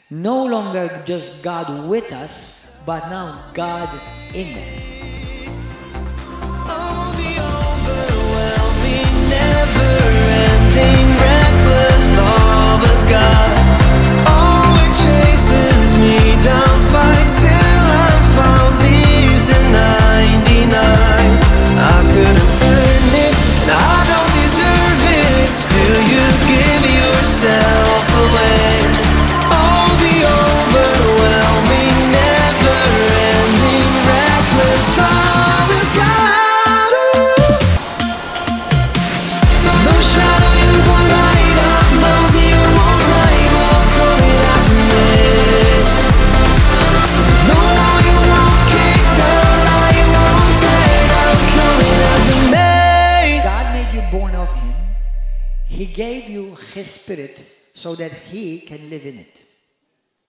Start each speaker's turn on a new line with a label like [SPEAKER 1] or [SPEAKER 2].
[SPEAKER 1] No longer just God with us, but now God in us.
[SPEAKER 2] Oh, the overwhelming, never-ending, reckless love of God. Oh, it chases me down, fights till I'm found, leaves the 99. I couldn't earn it, and I don't deserve it. Still, you give yourself away. Oh, the overwhelming, never-ending, reckless love of God. No shadow you won't light up, mountain you won't climb up, coming after me. No wall you won't kick down, lie you won't tear down, coming after me.
[SPEAKER 1] God made you born of Him. He gave you His Spirit so that He can live in it.